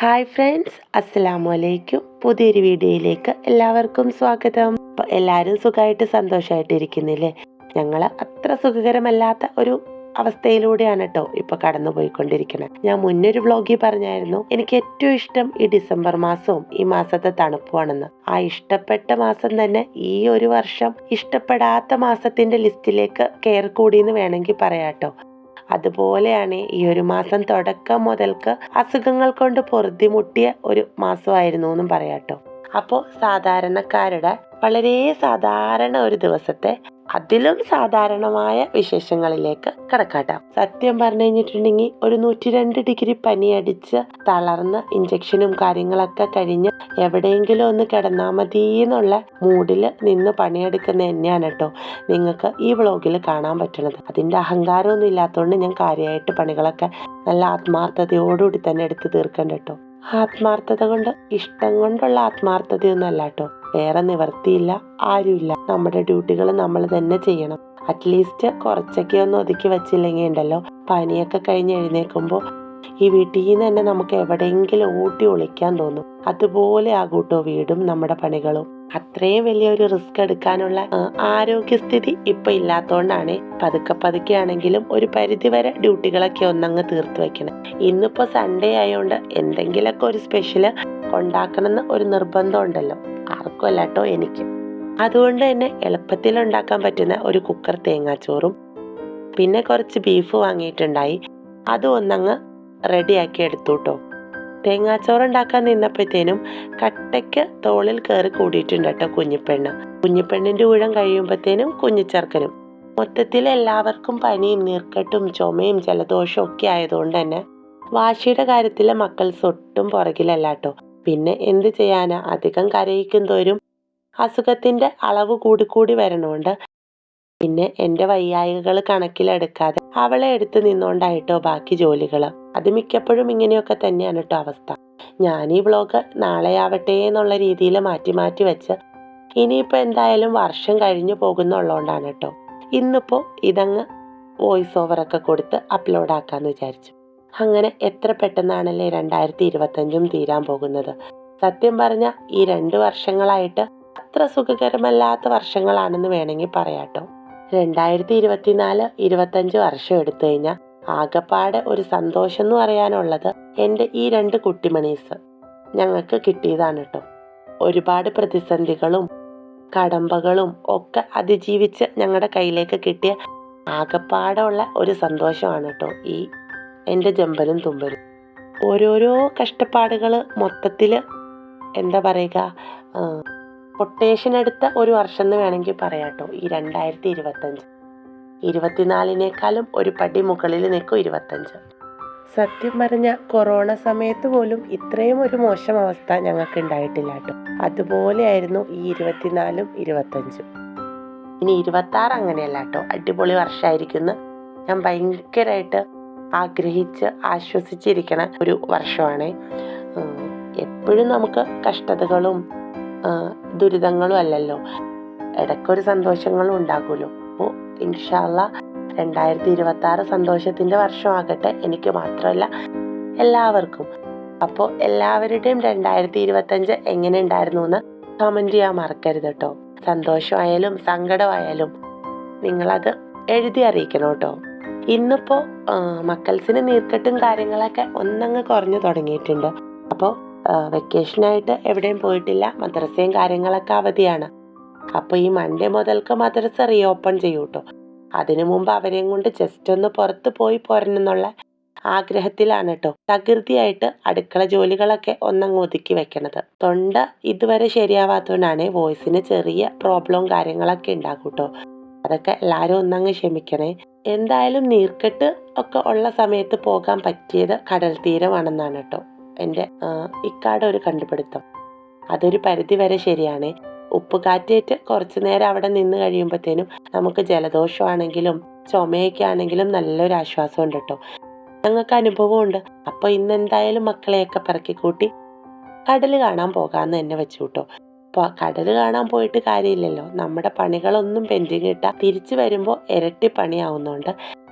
Hi friends, അസ്സലാമു അലൈക്കും. പുതിയൊരു വീഡിയോയിലേക്ക് എല്ലാവർക്കും സ്വാഗതം. എല്ലാവരും സുഖമായിട്ട് സന്തോഷമായിട്ടിരിക്കുന്നില്ലേ? ഞങ്ങൾ അത്ര സുഖകരമല്ലാത്ത ഒരു അവസ്ഥയിലൂടെയാണ് കേട്ടോ ഇപ്പോൾ കടന്നു പോയിക്കൊണ്ടിരിക്കുന്നത്. ഞാൻ മുന്നൊരു വ്ളോഗിൽ പറഞ്ഞായിരുന്നു എനിക്ക് ഏറ്റവും ഇഷ്ടം ഈ ഡിസംബർ മാസവും ഈ മാസത്തെ തണുപ്പുമാണെന്ന്. ആ ഇഷ്ടപ്പെട്ട മാസം തന്നെ ഈ ഒരു വർഷം ഇഷ്ടപ്പെടാത്ത മാസത്തിന്റെ ലിസ്റ്റിലേക്ക് കയറി കൂടിയെന്ന് വേണമെങ്കിൽ പറയാട്ടോ. അതുപോലെയാണ് ഈ ഒരു മാസം തുടക്കം മുതൽക്ക് അസുഖങ്ങൾ കൊണ്ട് പൊറുതിമുട്ടിയ ഒരു മാസമായിരുന്നു എന്നും പറയാട്ടോ. അപ്പോൾ സാധാരണക്കാരുടെ വളരെ സാധാരണ ഒരു ദിവസത്തെ അതിലും സാധാരണമായ വിശേഷങ്ങളിലേക്ക് കടക്കാട്ടാം. സത്യം പറഞ്ഞു കഴിഞ്ഞിട്ടുണ്ടെങ്കിൽ ഒരു 102 ഡിഗ്രി പനി അടിച്ച് തളർന്ന് ഇഞ്ചക്ഷനും കാര്യങ്ങളൊക്കെ കഴിഞ്ഞ് എവിടെയെങ്കിലും ഒന്ന് കിടന്നാൽ മതി എന്നുള്ള മൂഡിൽ നിന്ന് പണിയെടുക്കുന്ന തന്നെയാണ് കേട്ടോ നിങ്ങൾക്ക് ഈ വ്ളോഗിൽ കാണാൻ പറ്റുന്നത്. അതിൻ്റെ അഹങ്കാരമൊന്നും ഇല്ലാത്തതുകൊണ്ട് ഞാൻ കാര്യമായിട്ട് പണികളൊക്കെ നല്ല ആത്മാർത്ഥതയോടുകൂടി തന്നെ എടുത്ത് തീർക്കണ്ട കേട്ടോ. ആത്മാർത്ഥത കൊണ്ട് ഇഷ്ടം കൊണ്ടുള്ള ആത്മാർത്ഥതയൊന്നും അല്ല കേട്ടോ. വേറെ നിവർത്തിയില്ല, ആരുമില്ല. നമ്മുടെ ഡ്യൂട്ടികൾ നമ്മൾ തന്നെ ചെയ്യണം. അറ്റ്ലീസ്റ്റ് കുറച്ചൊക്കെ ഒന്ന് ഒതുക്കി വെച്ചില്ലെങ്കിൽ ഉണ്ടല്ലോ, പനിയൊക്കെ കഴിഞ്ഞ് എഴുന്നേൽക്കുമ്പോൾ ഈ വീട്ടിൽ നിന്ന് തന്നെ നമുക്ക് എവിടെയെങ്കിലും ഓട്ടി ഒളിക്കാൻ തോന്നും. അതുപോലെ ആകൂട്ടോ വീടും നമ്മുടെ പണികളും. അത്രയും വലിയൊരു റിസ്ക് എടുക്കാനുള്ള ആരോഗ്യസ്ഥിതി ഇപ്പൊ ഇല്ലാത്തതുകൊണ്ടാണ് പതുക്കെ ആണെങ്കിലും ഒരു പരിധി വരെ ഡ്യൂട്ടികളൊക്കെ ഒന്നങ്ങ് തീർത്ത് വെക്കണം. ഇന്നിപ്പോ സൺഡേ ആയതുകൊണ്ട് എന്തെങ്കിലുമൊക്കെ ഒരു സ്പെഷ്യല് ഉണ്ടാക്കണമെന്ന് ഒരു നിർബന്ധം ഉണ്ടല്ലോ, ആർക്കും അല്ല കേട്ടോ, എനിക്ക്. അതുകൊണ്ട് തന്നെ എളുപ്പത്തിൽ ഉണ്ടാക്കാൻ പറ്റുന്ന ഒരു കുക്കർ തേങ്ങാച്ചോറും പിന്നെ കുറച്ച് ബീഫ് വാങ്ങിയിട്ടുണ്ടായി, അതും ഒന്നങ്ങ് റെഡിയാക്കി എടുത്തു കേട്ടോ. തേങ്ങാച്ചോറ് ഉണ്ടാക്കാൻ നിന്നപ്പോഴത്തേനും കട്ടയ്ക്ക് തോളിൽ കയറി കൂടിയിട്ടുണ്ട് കേട്ടോ കുഞ്ഞിപ്പെണ്ണിന്റെ ഊഴം കഴിയുമ്പോഴത്തേനും കുഞ്ഞിച്ചെറുക്കനും. മൊത്തത്തിൽ എല്ലാവർക്കും പനിയും നീർക്കെട്ടും ചുമയും ജലദോഷവും ഒക്കെ ആയതുകൊണ്ട് തന്നെ വാശിയുടെ കാര്യത്തിൽ മക്കൾ ഒട്ടും പുറകിലല്ല കേട്ടോ. പിന്നെ എന്ത് ചെയ്യാനാ, അധികം കരയിക്കും തോറും അസുഖത്തിന്റെ അളവ് കൂടി വരണോണ്ട് പിന്നെ എൻ്റെ വയ്യായികൾ കണക്കിലെടുക്കാതെ അവളെ എടുത്ത് നിന്നോണ്ടായിട്ടോ ബാക്കി ജോലികൾ. അത് മിക്കപ്പോഴും ഇങ്ങനെയൊക്കെ തന്നെയാണ് കേട്ടോ അവസ്ഥ. ഞാൻ ഈ വ്ളോഗ് നാളെ ആവട്ടെ എന്നുള്ള രീതിയിൽ മാറ്റി വെച്ച് ഇനിയിപ്പോൾ എന്തായാലും വർഷം കഴിഞ്ഞു പോകുന്നുള്ളതുകൊണ്ടാണ് കേട്ടോ ഇന്നിപ്പോൾ ഇതങ്ങ് വോയിസ് ഓവറൊക്കെ കൊടുത്ത് അപ്ലോഡ് ആക്കാമെന്ന് വിചാരിച്ചു. അങ്ങനെ എത്ര പെട്ടെന്നാണല്ലേ 2025 തീരാൻ പോകുന്നത്. സത്യം പറഞ്ഞാൽ ഈ 2 വർഷങ്ങളായിട്ട് അത്ര സുഖകരമല്ലാത്ത വർഷങ്ങളാണെന്ന് വേണമെങ്കിൽ പറയാട്ടോ. 2024-25 വർഷം എടുത്തു കഴിഞ്ഞാൽ ആകപ്പാടെ ഒരു സന്തോഷം എന്ന് പറയാനുള്ളത് എൻ്റെ ഈ 2 കുട്ടിമണീസ് ഞങ്ങൾക്ക് കിട്ടിയതാണ് കേട്ടോ. ഒരുപാട് പ്രതിസന്ധികളും കടമ്പകളും ഒക്കെ അതിജീവിച്ച് ഞങ്ങളുടെ കയ്യിലേക്ക് കിട്ടിയ ആകപ്പാടെ ഉള്ള ഒരു സന്തോഷമാണ് കേട്ടോ ഈ എൻ്റെ ജമ്പലും തുമ്പലും. ഓരോരോ കഷ്ടപ്പാടുകൾ മൊത്തത്തിൽ എന്താ പറയുക, കൊട്ടേഷൻ എടുത്ത ഒരു വർഷം എന്ന് വേണമെങ്കിൽ പറയാട്ടോ ഈ 2025. 24-നേക്കാളും ഒരു പടി മുകളിൽ നിൽക്കും 25. സത്യം പറഞ്ഞ കൊറോണ സമയത്ത് പോലും ഇത്രയും ഒരു മോശം അവസ്ഥ ഞങ്ങൾക്ക് ഉണ്ടായിട്ടില്ല കേട്ടോ. അതുപോലെയായിരുന്നു ഈ 24-ഉം 25-ഉം. ഇനി 26 അങ്ങനെയല്ല കേട്ടോ, അടിപൊളി വർഷമായിരിക്കുന്നു. ഞാൻ ഭയങ്കരമായിട്ട് ആഗ്രഹിച്ച് ആശ്വസിച്ചിരിക്കണ ഒരു വർഷമാണ്. എപ്പോഴും നമുക്ക് കഷ്ടതകളും ദുരിതങ്ങളും അല്ലല്ലോ, ഇടയ്ക്കൊരു സന്തോഷങ്ങളും ഉണ്ടാകുമല്ലോ. അപ്പോൾ ഇൻഷാ അല്ലാഹ് 2026 സന്തോഷത്തിൻ്റെ വർഷമാകട്ടെ, എനിക്ക് മാത്രമല്ല എല്ലാവർക്കും. അപ്പോൾ എല്ലാവരുടെയും 2025 എങ്ങനെ ഉണ്ടായിരുന്നു എന്ന് കമൻറ്റ് ചെയ്യാൻ മറക്കരുത് കേട്ടോ. സന്തോഷമായാലും സങ്കടമായാലും നിങ്ങളത് എഴുതി അറിയിക്കണം കേട്ടോ. ഇന്നിപ്പോൾ മക്കൾസിന് നീർക്കെട്ടും കാര്യങ്ങളൊക്കെ ഒന്നങ്ങ് കുറഞ്ഞു തുടങ്ങിയിട്ടുണ്ട്. അപ്പോൾ വെക്കേഷനായിട്ട് എവിടെയും പോയിട്ടില്ല, മദ്രസയും കാര്യങ്ങളൊക്കെ അവധിയാണ്. അപ്പോൾ ഈ മൺഡേ മുതൽക്ക് മദ്രസ റീഓപ്പൺ ചെയ്യും കേട്ടോ. അതിനു മുമ്പ് അവരെയും കൊണ്ട് ജസ്റ്റ് ഒന്ന് പുറത്ത് പോയി പോരണമെന്നുള്ള ആഗ്രഹത്തിലാണ് കേട്ടോ തകൃതിയായിട്ട് അടുക്കള ജോലികളൊക്കെ ഒന്നങ്ങ് ഒതുക്കി വെക്കണത്. തൊണ്ട ഇതുവരെ ശരിയാവാത്തതുകൊണ്ടാണ് വോയിസിന് ചെറിയ പ്രോബ്ലവും കാര്യങ്ങളൊക്കെ ഉണ്ടാകും കേട്ടോ. അതൊക്കെ എല്ലാവരും ഒന്നങ്ങ് ക്ഷമിക്കണേ. എന്തായാലും നീർക്കെട്ട് ഒക്കെ ഉള്ള സമയത്ത് പോകാൻ പറ്റിയത് കടൽ തീരമാണെന്നാണ് കേട്ടോ എൻ്റെ ഇക്കാടെ ഒരു കണ്ടുപിടുത്തം. അതൊരു പരിധി വരെ ശരിയാണ്. ഉപ്പ് കാറ്റേറ്റ് കുറച്ചു നേരം അവിടെ നിന്ന് കഴിയുമ്പോഴത്തേനും നമുക്ക് ജലദോഷമാണെങ്കിലും ചുമയൊക്കെ ആണെങ്കിലും നല്ലൊരു ആശ്വാസം ഉണ്ട് കേട്ടോ. ഞങ്ങൾക്ക് അനുഭവമുണ്ട്. അപ്പോൾ ഇന്ന് എന്തായാലും മക്കളെയൊക്കെ പറക്കിക്കൂട്ടി കടൽ കാണാൻ പോകാമെന്ന് തന്നെ വെച്ചു കേട്ടോ. അപ്പോൾ കടൽ കാണാൻ പോയിട്ട് കാര്യമില്ലല്ലോ, നമ്മുടെ പണികളൊന്നും പെൻഡിങ് ഇട്ടാൽ തിരിച്ചു വരുമ്പോൾ ഇരട്ടി പണിയാവുന്നതുകൊണ്ട്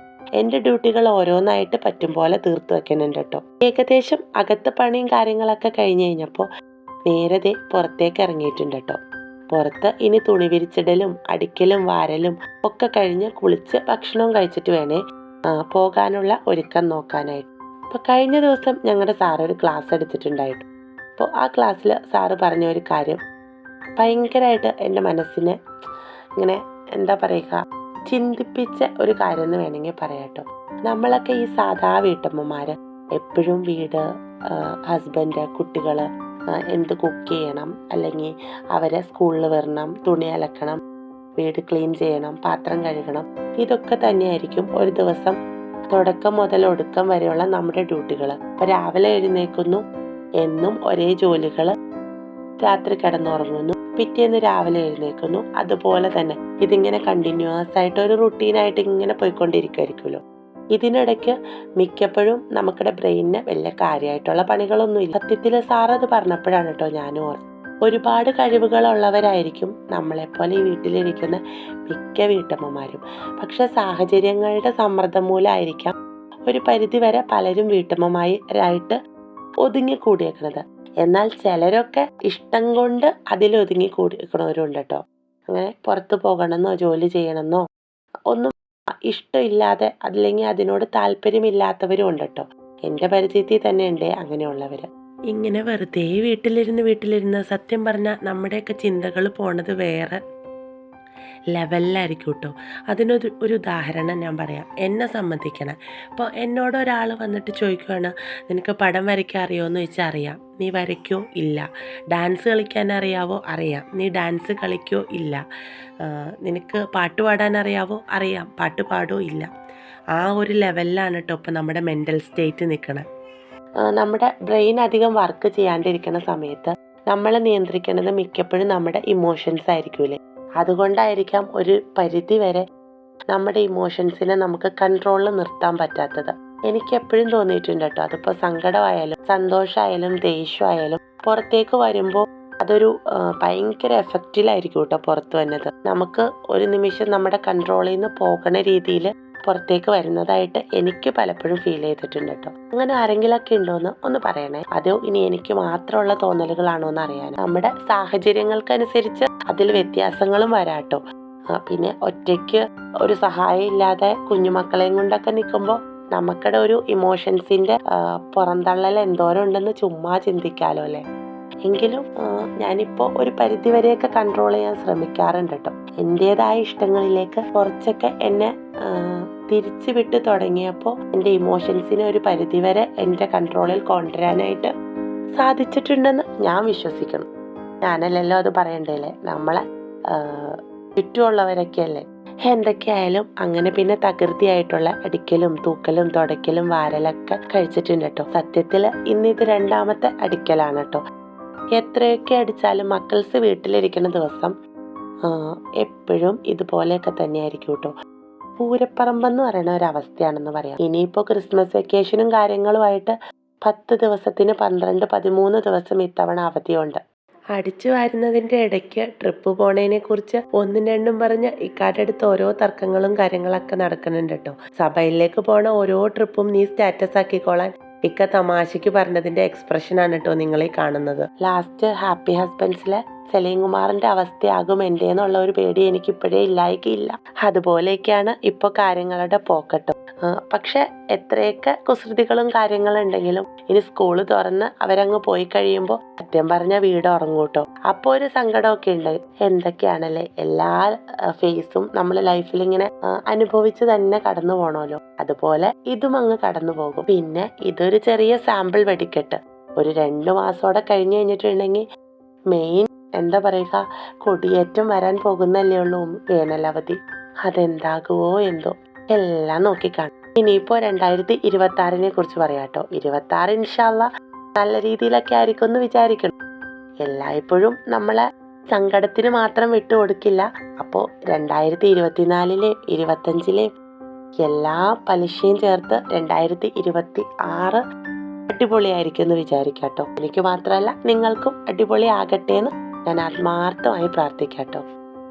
എൻ്റെ ഡ്യൂട്ടികൾ ഓരോന്നായിട്ട് പറ്റും പോലെ തീർത്തു വെക്കുന്നുണ്ട് കേട്ടോ. ഏകദേശം അകത്ത് പണിയും കാര്യങ്ങളൊക്കെ കഴിഞ്ഞ് കഴിഞ്ഞപ്പോൾ നേരത്തെ പുറത്തേക്ക് ഇറങ്ങിയിട്ടുണ്ട് കേട്ടോ. പുറത്ത് ഇനി തുണി വിരിച്ചിടലും അടിക്കലും വാരലും ഒക്കെ കഴിഞ്ഞ് കുളിച്ച് ഭക്ഷണവും കഴിച്ചിട്ട് വേണേ പോകാനുള്ള ഒരുക്കം നോക്കാനായിട്ട്. അപ്പോൾ കഴിഞ്ഞ ദിവസം ഞങ്ങളുടെ സാറ് ഒരു ക്ലാസ് എടുത്തിട്ടുണ്ടായിട്ട്. അപ്പോൾ ആ ക്ലാസ്സിൽ സാറ് പറഞ്ഞ ഒരു കാര്യം ഭയങ്കരമായിട്ട് എൻ്റെ മനസ്സിനെ ഇങ്ങനെ എന്താ പറയുക ചിന്തിപ്പിച്ച ഒരു കാര്യം എന്ന് വേണമെങ്കിൽ പറയാം കേട്ടോ. നമ്മളൊക്കെ ഈ സാധാ വീട്ടമ്മമാർ എപ്പോഴും വീട്, ഹസ്ബൻഡ്, കുട്ടികൾ, എന്ത് കുക്ക് ചെയ്യണം, അല്ലെങ്കിൽ അവരെ സ്കൂളിൽ വരണം, തുണി അലക്കണം, വീട് ക്ലീൻ ചെയ്യണം, പാത്രം കഴുകണം, ഇതൊക്കെ തന്നെയായിരിക്കും ഒരു ദിവസം തുടക്കം മുതൽ ഒടുക്കം വരെയുള്ള നമ്മുടെ ഡ്യൂട്ടികൾ. രാവിലെ എഴുന്നേൽക്കുന്നു, എന്നും ഒരേ ജോലികൾ, രാത്രി കിടന്നുറങ്ങുന്നു, പിറ്റേന്ന് രാവിലെ എഴുന്നേൽക്കുന്നു, അതുപോലെ തന്നെ ഇതിങ്ങനെ കണ്ടിന്യൂസ് ആയിട്ട് ഒരു റുട്ടീനായിട്ട് ഇങ്ങനെ പോയിക്കൊണ്ടിരിക്കുമായിരിക്കുമല്ലോ. ഇതിനിടയ്ക്ക് മിക്കപ്പോഴും നമുക്കിടെ ബ്രെയിനിന് വലിയ കാര്യമായിട്ടുള്ള പണികളൊന്നുമില്ല. സത്യത്തിൽ സാറത് പറഞ്ഞപ്പോഴാണ് കേട്ടോ ഞാനും ഓർത്തത്. ഒരുപാട് കഴിവുകളുള്ളവരായിരിക്കും നമ്മളെപ്പോലെ ഈ വീട്ടിലിരിക്കുന്ന മിക്ക വീട്ടമ്മമാരും. പക്ഷെ സാഹചര്യങ്ങളുടെ സമ്മർദ്ദം മൂലമായിരിക്കാം ഒരു പരിധിവരെ പലരും വീട്ടമ്മമാരായിട്ട് ഒതുങ്ങിക്കൂടിയേക്കണത്. എന്നാൽ ചിലരൊക്കെ ഇഷ്ടം കൊണ്ട് അതിലൊതുങ്ങി കൂടിയിരിക്കണവരുണ്ട് കേട്ടോ. അങ്ങനെ പുറത്ത് പോകണമെന്നോ ജോലി ചെയ്യണമെന്നോ ഒന്നും ഇഷ്ടമില്ലാതെ അല്ലെങ്കിൽ അതിനോട് താല്പര്യമില്ലാത്തവരും ഉണ്ട് കേട്ടോ. എൻ്റെ പരിചയത്തിൽ തന്നെ ഉണ്ട് അങ്ങനെയുള്ളവർ. ഇങ്ങനെ വെറുതെ വീട്ടിലിരുന്ന് സത്യം പറഞ്ഞാൽ നമ്മുടെയൊക്കെ ചിന്തകൾ പോണത് വേറെ ലെവലിലായിരിക്കും കേട്ടോ. ഒരു ഉദാഹരണം ഞാൻ പറയാം, എന്നെ സംബന്ധിക്കണം. ഇപ്പോൾ എന്നോട് ഒരാൾ വന്നിട്ട് ചോദിക്കുകയാണ്, നിനക്ക് പടം വരയ്ക്കാൻ അറിയുമോ എന്ന് ചോദിച്ചാൽ അറിയാം. നീ വരയ്ക്കോ? ഇല്ല. ഡാൻസ് കളിക്കാൻ അറിയാവോ? അറിയാം. നീ ഡാൻസ് കളിക്കോ? ഇല്ല. നിനക്ക് പാട്ട് പാടാൻ അറിയാവോ? അറിയാം. പാട്ട് പാടോ? ഇല്ല. ആ ഒരു ലെവലിലാണ് കേട്ടോ ഇപ്പം നമ്മുടെ മെൻ്റൽ സ്റ്റേറ്റ് നിൽക്കണത്. നമ്മുടെ ബ്രെയിൻ അധികം വർക്ക് ചെയ്യാണ്ടിരിക്കുന്ന സമയത്ത് നമ്മളെ നിയന്ത്രിക്കുന്നത് മിക്കപ്പോഴും നമ്മുടെ ഇമോഷൻസ് ആയിരിക്കൂലേ. അതുകൊണ്ടായിരിക്കാം ഒരു പരിധി വരെ നമ്മുടെ ഇമോഷൻസിനെ നമുക്ക് കൺട്രോളിൽ നിർത്താൻ പറ്റാത്തത്. എനിക്ക് എപ്പോഴും തോന്നിയിട്ടുണ്ട് കേട്ടോ. അതിപ്പോൾ സങ്കടമായാലും സന്തോഷമായാലും ദേഷ്യമായാലും പുറത്തേക്ക് വരുമ്പോൾ അതൊരു ഭയങ്കര എഫക്റ്റിലായിരിക്കും കേട്ടോ പുറത്ത് വന്നത്. നമുക്ക് ഒരു നിമിഷം നമ്മുടെ കൺട്രോളിൽ നിന്ന് പോകണ രീതിയിൽ പുറത്തേക്ക് വരുന്നതായിട്ട് എനിക്ക് പലപ്പോഴും ഫീൽ ചെയ്തിട്ടുണ്ട് കേട്ടോ. അങ്ങനെ ആരെങ്കിലൊക്കെ ഉണ്ടോയെന്ന് ഒന്ന് പറയണേ. അതോ ഇനി എനിക്ക് മാത്രമുള്ള തോന്നലുകളാണോ എന്ന് അറിയാൻ. നമ്മുടെ സാഹചര്യങ്ങൾക്കനുസരിച്ച് അതിൽ വ്യത്യാസങ്ങളും വരാട്ടോ. പിന്നെ ഒറ്റയ്ക്ക് ഒരു സഹായം ഇല്ലാതെ കുഞ്ഞുമക്കളെയും കൊണ്ടൊക്കെ നിൽക്കുമ്പോൾ നമുക്കിടെ ഒരു ഇമോഷൻസിന്റെ പുറന്തള്ളൽ എന്തോരം ഉണ്ടെന്ന് ചുമ്മാ ചിന്തിക്കാലോ അല്ലേ. എങ്കിലും ഞാനിപ്പോൾ ഒരു പരിധി വരെയൊക്കെ കൺട്രോൾ ചെയ്യാൻ ശ്രമിക്കാറുണ്ട് കേട്ടോ. എൻ്റെതായ ഇഷ്ടങ്ങളിലേക്ക് കുറച്ചൊക്കെ എന്നെ തിരിച്ചു വിട്ട് തുടങ്ങിയപ്പോൾ എൻ്റെ ഇമോഷൻസിനെ ഒരു പരിധിവരെ എൻ്റെ കൺട്രോളിൽ കൊണ്ടുവരാനായിട്ട് സാധിച്ചിട്ടുണ്ടെന്ന് ഞാൻ വിശ്വസിക്കണം. ഞാനല്ലല്ലോ അത് പറയണ്ടല്ലേ, നമ്മളെ ചുറ്റുമുള്ളവരൊക്കെ അല്ലേ. എന്തൊക്കെയായാലും അങ്ങനെ പിന്നെ തകൃതിയായിട്ടുള്ള അടിക്കലും തൂക്കലും തുടയ്ക്കലും വാരലൊക്കെ കഴിച്ചിട്ടുണ്ട് കേട്ടോ. സത്യത്തിൽ ഇന്നിത് 2ാമത്തെ അടിക്കലാണ് കേട്ടോ. എത്രയൊക്കെ അടിച്ചാലും മക്കൾസ് വീട്ടിലിരിക്കുന്ന ദിവസം എപ്പോഴും ഇതുപോലെയൊക്കെ തന്നെയായിരിക്കും കേട്ടോ. പൂരപ്പറമ്പെന്ന് പറയുന്ന ഒരവസ്ഥയാണെന്ന് പറയാം. ഇനിയിപ്പോൾ ക്രിസ്മസ് വെക്കേഷനും കാര്യങ്ങളുമായിട്ട് 10 ദിവസത്തിന് 12-13 ദിവസം ഇത്തവണ അവധിയുണ്ട്. അടിച്ചു വാരുന്നതിൻ്റെ ഇടയ്ക്ക് ട്രിപ്പ് പോണതിനെ കുറിച്ച് ഒന്നും രണ്ടും പറഞ്ഞ് ഇക്കാട്ടടുത്ത് ഓരോ തർക്കങ്ങളും കാര്യങ്ങളൊക്കെ നടക്കുന്നുണ്ട് കേട്ടോ. സഭയിലേക്ക് പോണ ഓരോ ട്രിപ്പും നീ സ്റ്റാറ്റസ് ആക്കിക്കോളാൻ ഇക്ക തമാശയ്ക്ക് പറഞ്ഞതിൻ്റെ എക്സ്പ്രഷനാണ് കേട്ടോ നിങ്ങളീ കാണുന്നത്. ലാസ്റ്റ് ഹാപ്പി ഹസ്ബൻഡ്സിലെ സലീം കുമാറിൻ്റെ അവസ്ഥയാകും എൻ്റെ എന്നുള്ള ഒരു പേടി എനിക്കിപ്പോഴേ ഇല്ലായിക്കില്ല. അതുപോലെയൊക്കെയാണ് ഇപ്പോൾ കാര്യങ്ങളുടെ പോക്കട്ടോ. പക്ഷെ എത്രയൊക്കെ കുസൃതികളും കാര്യങ്ങളുണ്ടെങ്കിലും ഇനി സ്കൂള് തുറന്ന് അവരങ്ങ് പോയി കഴിയുമ്പോൾ സത്യം പറഞ്ഞാൽ വീട് ഉറങ്ങും കേട്ടോ. അപ്പോൾ ഒരു സങ്കടമൊക്കെ ഉണ്ട്. എന്തൊക്കെയാണല്ലേ, എല്ലാ ഫേസും നമ്മൾ ലൈഫിൽ ഇങ്ങനെ അനുഭവിച്ച് തന്നെ കടന്നു പോകണമല്ലോ. അതുപോലെ ഇതും അങ്ങ് കടന്നു പോകും. പിന്നെ ഇതൊരു ചെറിയ സാമ്പിൾ വെടിക്കെട്ട്. ഒരു 2 മാസത്തോടെ കഴിഞ്ഞ് കഴിഞ്ഞിട്ടുണ്ടെങ്കിൽ മെയിൻ എന്താ പറയുക, കൊടിയേറ്റം വരാൻ പോകുന്നല്ലേ ഉള്ളൂ, വേനലവധി. അതെന്താകുമോ എന്തോ, എല്ലാം നോക്കിക്കാണും. ഇനിയിപ്പോൾ 2026 കുറിച്ച് പറയാട്ടോ. 26 ഇൻഷാല്ലാ നല്ല രീതിയിലൊക്കെ ആയിരിക്കും എന്ന് വിചാരിക്കണം. എല്ലായ്പ്പോഴും നമ്മളെ സങ്കടത്തിന് മാത്രം വിട്ടുകൊടുക്കില്ല. അപ്പോൾ 2024-ലെയും 2025-ലെയും എല്ലാ പലിശയും ചേർത്ത് 2026 അടിപൊളിയായിരിക്കും എന്ന് വിചാരിക്കാട്ടോ. എനിക്ക് മാത്രമല്ല നിങ്ങൾക്കും അടിപൊളി ആകട്ടെ എന്ന് ഞാൻ ആത്മാർത്ഥമായി പ്രാർത്ഥിക്കാട്ടോ.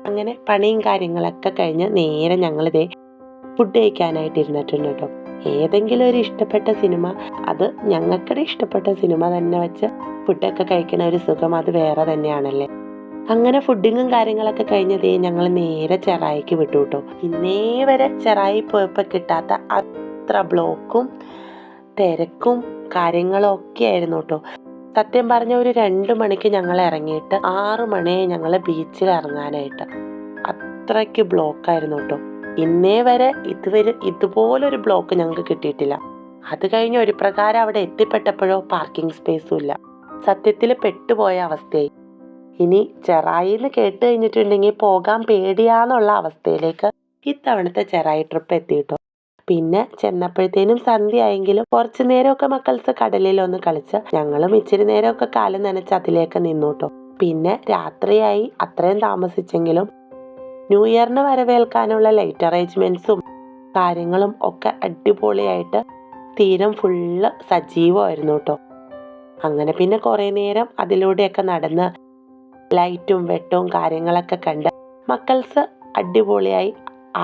അങ്ങനെ പണിയും കാര്യങ്ങളൊക്കെ കഴിഞ്ഞ് നേരെ ഞങ്ങളിതേ ഫുഡ് കഴിക്കാനായിട്ട് ഇരുന്നിട്ടുണ്ട് കേട്ടോ. ഏതെങ്കിലും ഒരു ഇഷ്ടപ്പെട്ട സിനിമ, അത് ഞങ്ങൾക്കിടെ ഇഷ്ടപ്പെട്ട സിനിമ തന്നെ വെച്ച് ഫുഡൊക്കെ കഴിക്കണ ഒരു സുഖം അത് വേറെ തന്നെയാണല്ലേ. അങ്ങനെ ഫുഡിങ്ങും കാര്യങ്ങളൊക്കെ കഴിഞ്ഞതേ ഞങ്ങൾ നേരെ ചെറായിക്ക് വിട്ടു കേട്ടോ. ഇന്നേ വരെ ചെറായി പോയപ്പോൾ കിട്ടാത്ത അത്ര ബ്ലോക്കും തിരക്കും കാര്യങ്ങളും ഒക്കെ ആയിരുന്നു കേട്ടോ. സത്യം പറഞ്ഞ ഒരു 2 മണിക്ക് ഞങ്ങൾ ഇറങ്ങിയിട്ട് 6 മണിയെ ഞങ്ങൾ ബീച്ചിൽ ഇറങ്ങാനായിട്ട്. അത്രയ്ക്ക് ബ്ലോക്കായിരുന്നു കേട്ടോ. ഇന്നേ വരെ ഇതുപോലൊരു ബ്ലോക്ക് ഞങ്ങൾക്ക് കിട്ടിയിട്ടില്ല. അത് കഴിഞ്ഞ് ഒരു പ്രകാരം അവിടെ എത്തിപ്പെട്ടപ്പോഴോ പാർക്കിംഗ് സ്പേസും ഇല്ല. സത്യത്തിൽ പെട്ടുപോയ അവസ്ഥയായി. ഇനി ചെറായിന്ന് കേട്ട് കഴിഞ്ഞിട്ടുണ്ടെങ്കിൽ പോകാൻ പേടിയാന്നുള്ള അവസ്ഥയിലേക്ക് ഇത്തവണത്തെ ചെറായി ട്രിപ്പ് എത്തിയിട്ടോ. പിന്നെ ചെന്നപ്പോഴത്തേനും സന്ധ്യയായെങ്കിലും കുറച്ചു നേരമൊക്കെ മക്കൾസ് കടലിലൊന്ന് കളിച്ച് ഞങ്ങളും ഇച്ചിരി നേരമൊക്കെ കാലം നനച്ച് അതിലേക്ക് നിന്നൂട്ടോ. പിന്നെ രാത്രിയായി. അത്രയും താമസിച്ചെങ്കിലും ന്യൂ ഇയറിന് വരവേൽക്കാനുള്ള ലൈറ്റ് അറേഞ്ച്മെന്റ്സും കാര്യങ്ങളും ഒക്കെ അടിപൊളിയായിട്ട് തീരം ഫുള്ള് സജീവമായിരുന്നു കേട്ടോ. അങ്ങനെ പിന്നെ കുറേ നേരം അതിലൂടെയൊക്കെ നടന്ന് ലൈറ്റും വെട്ടവും കാര്യങ്ങളൊക്കെ കണ്ട് മക്കൾസ് അടിപൊളിയായി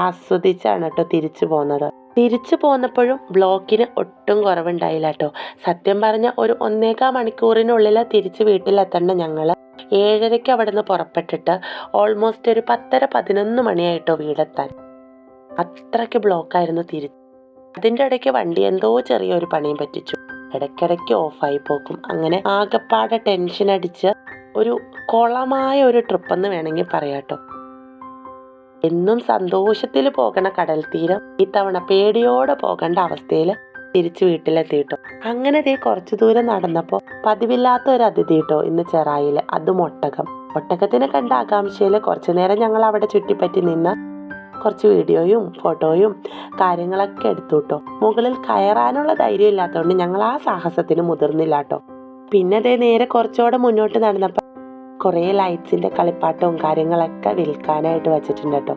ആസ്വദിച്ചാണ് കേട്ടോ തിരിച്ചു പോകുന്നത്. തിരിച്ചു പോന്നപ്പോഴും ബ്ലോക്കിന് ഒട്ടും കുറവുണ്ടായില്ല കേട്ടോ. സത്യം പറഞ്ഞ ഒരു 1.25 മണിക്കൂറിനുള്ളിൽ തിരിച്ച് വീട്ടിലെത്തേണ്ട ഞങ്ങൾ 7:30 അവിടെ നിന്ന് പുറപ്പെട്ടിട്ട് ഓൾമോസ്റ്റ് ഒരു 10:30-11 മണിയായിട്ടോ വീടെത്താൻ. അത്രയ്ക്ക് ബ്ലോക്കായിരുന്നു തിരിച്ച്. അതിൻ്റെ ഇടയ്ക്ക് വണ്ടി എന്തോ ചെറിയൊരു പണിയും പറ്റിച്ചു. ഇടയ്ക്കിടയ്ക്ക് ഓഫായി പോക്കും. അങ്ങനെ ആകെപ്പാടെ ടെൻഷൻ അടിച്ച് ഒരു കുളമായ ഒരു ട്രിപ്പെന്ന് വേണമെങ്കിൽ പറയാട്ടോ. എന്നും സന്തോഷത്തിൽ പോകണ കടൽ തീരം ഇത്തവണ പേടിയോടെ പോകേണ്ട അവസ്ഥയിൽ തിരിച്ചു വീട്ടിലെത്തിയിട്ടോ. അങ്ങനെ കുറച്ചു ദൂരം നടന്നപ്പോൾ പതിവില്ലാത്ത ഒരു അതിഥി കേട്ടോ ഇന്ന് ചെറായിൽ. അതും ഒട്ടകത്തിനെ കണ്ട ആകാംക്ഷയിൽ കുറച്ചു നേരം ഞങ്ങൾ അവിടെ ചുറ്റിപ്പറ്റി നിന്ന് കുറച്ച് വീഡിയോയും ഫോട്ടോയും കാര്യങ്ങളൊക്കെ എടുത്തു കേട്ടോ. മുകളിൽ കയറാനുള്ള ധൈര്യം ഇല്ലാത്തതുകൊണ്ട് ഞങ്ങൾ ആ സാഹസത്തിന് മുതിർന്നില്ല കേട്ടോ. പിന്നെ നേരെ കുറച്ചുകൂടെ മുന്നോട്ട് നടന്നപ്പോൾ കുറേ ലൈറ്റ്സിൻ്റെ കളിപ്പാട്ടവും കാര്യങ്ങളൊക്കെ വിൽക്കാനായിട്ട് വെച്ചിട്ടുണ്ട് കേട്ടോ.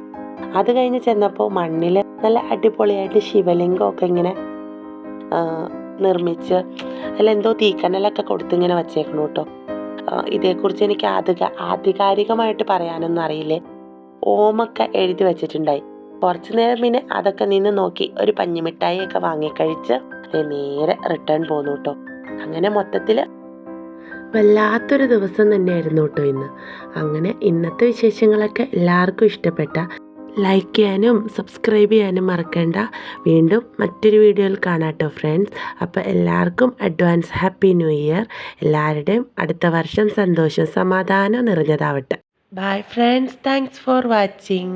അത് കഴിഞ്ഞ് ചെന്നപ്പോൾ മണ്ണിൽ നല്ല അടിപൊളിയായിട്ട് ശിവലിംഗമൊക്കെ ഇങ്ങനെ നിർമ്മിച്ച് അതിലെന്തോ തീക്കനലൊക്കെ കൊടുത്തിങ്ങനെ വച്ചേക്കണം കേട്ടോ. ഇതേക്കുറിച്ച് എനിക്ക് ആധികാരികമായിട്ട് പറയാനൊന്നും അറിയില്ലേ. ഓമൊക്കെ എഴുതി വെച്ചിട്ടുണ്ടായി. കുറച്ച് നേരം പിന്നെ അതൊക്കെ നിന്ന് നോക്കി ഒരു പഞ്ഞിമിഠായിയൊക്കെ വാങ്ങിക്കഴിച്ച് നേരെ റിട്ടേൺ പോന്നു കേട്ടോ. അങ്ങനെ മൊത്തത്തിൽ വല്ലാത്തൊരു ദിവസം തന്നെയായിരുന്നു കേട്ടോ ഇന്ന്. അങ്ങനെ ഇന്നത്തെ വിശേഷങ്ങളൊക്കെ എല്ലാവർക്കും ഇഷ്ടപ്പെട്ട ലൈക്ക് ചെയ്യാനും സബ്സ്ക്രൈബ് ചെയ്യാനും മറക്കണ്ട. വീണ്ടും മറ്റൊരു വീഡിയോയിൽ കാണാം കേട്ടോ ഫ്രണ്ട്സ്. അപ്പോൾ എല്ലാവർക്കും അഡ്വാൻസ് ഹാപ്പി ന്യൂ ഇയർ. എല്ലാവരുടെയും അടുത്ത വർഷം സന്തോഷം സമാധാനം നിറഞ്ഞതാവട്ടെ. Bye friends. Thanks for watching.